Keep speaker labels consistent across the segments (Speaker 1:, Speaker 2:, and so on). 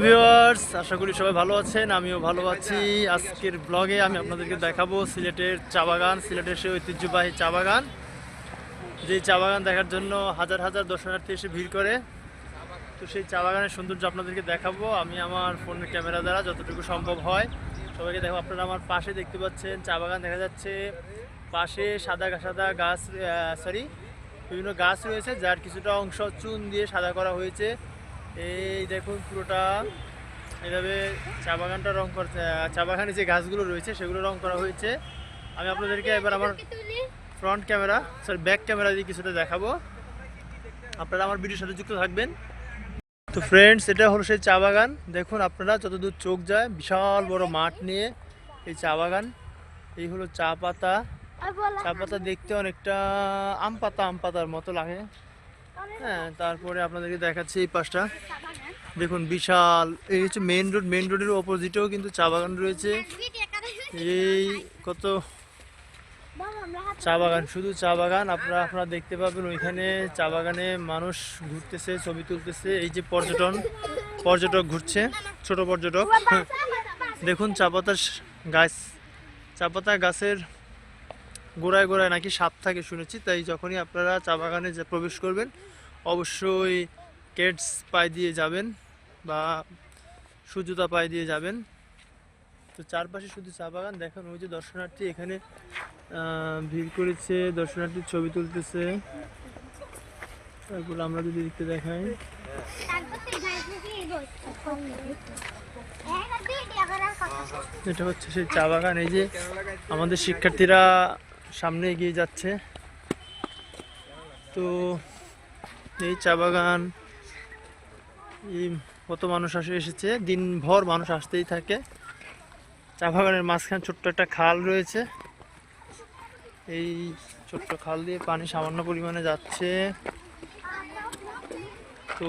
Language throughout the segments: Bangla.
Speaker 1: ভিউয়ার্স, আশা করি সবাই ভালো আছেন। আমিও ভালো আছি। আজকের ব্লগে আমি আপনাদেরকে দেখাবো সিলেটের চা বাগান, সিলেটের সেই ঐতিহ্যবাহী চা বাগান। যেই চা বাগান দেখার জন্য হাজার হাজার দর্শনার্থী এসে ভিড় করে। তো সেই চা বাগানের সৌন্দর্য আপনাদেরকে দেখাবো আমি আমার ফোনের ক্যামেরা দ্বারা যতটুকু সম্ভব হয় সবাইকে দেখাবো। আপনারা আমার পাশে দেখতে পাচ্ছেন চা বাগান দেখা যাচ্ছে, পাশে সাদা সাদা গাছ, বিভিন্ন গাছ রয়েছে, যার কিছুটা অংশ চুন দিয়ে সাদা করা হয়েছে। এই দেখুন পুরোটা এইভাবে চা বাগানটা রং করতে, চা বাগানে যে গাছগুলো রয়েছে সেগুলো রং করা হয়েছে। আমি আপনাদেরকে এবার আমার ফ্রন্ট ক্যামেরা ব্যাক ক্যামেরা দিয়ে কিছুটা দেখাবো। আপনারা আমার ভিডিওর সাথে যুক্ত থাকবেন। তো ফ্রেন্ডস, এটা হলো সেই চা বাগান। দেখুন আপনারা যতদূর চোখ যায় বিশাল বড় মাঠ নিয়ে এই চা বাগান। এই হলো চা পাতা। চা পাতা দেখতে অনেকটা আম পাতার মতো লাগে। হ্যাঁ, তারপরে আপনাদেরকে দেখাচ্ছি এই পাশটা। দেখুন বিশাল, এই হচ্ছে মেইন রোড। মেইন রোডের অপোজিটেও কিন্তু চা বাগান রয়েছে। এই কত চা বাগান, শুধু চা বাগান। আপনারা দেখতে পাবেন ওইখানে চা বাগানে মানুষ ঘুরতেছে, ছবি তুলতেছে। এই যে পর্যটক ঘুরছে, ছোট পর্যটক। দেখুন চা পাতার গাছ, চা পাতা গাছের গোড়ায় গোড়ায় নাকি সাপ থাকে শুনেছি। তাই যখনই আপনারা চা বাগানে প্রবেশ করবেন অবশ্যই কেডস পায়ে দিয়ে যাবেন বা সুজুতা পায়ে দিয়ে যাবেন। তো চারপাশে শুধু চা বাগান। দেখেন ওই যে দর্শনার্থী এখানে ভিড় করেছে, দর্শনার্থীর ছবি তুলতেছে। তারপর আমরা যদি দেখতে দেখাই, এটা হচ্ছে সেই চা বাগান। এই যে আমাদের শিক্ষার্থীরা সামনে এগিয়ে যাচ্ছে। তো এই চা বাগান, এই কত মানুষ এসেছে, দিনভর মানুষ আসতেই থাকে। চা বাগানের মাঝখানে ছোট্ট একটা খাল রয়েছে। এই ছোট্ট খাল দিয়ে পানি সামান্য পরিমাণে যাচ্ছে। তো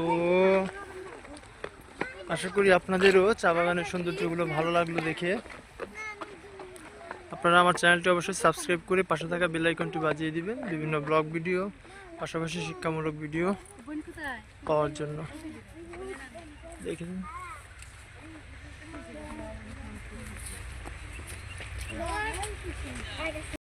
Speaker 1: আশা করি আপনাদেরও চা বাগানের সৌন্দর্যগুলো ভালো লাগলো দেখে। আপনারা আমার চ্যানেলটি অবশ্যই সাবস্ক্রাইব করে পাশে থাকা বেল আইকনটি বাজিয়ে দিবেন বিভিন্ন ব্লগ ভিডিও, পাশাপাশি শিক্ষামূলক ভিডিও পাওয়ার জন্য। দেখেন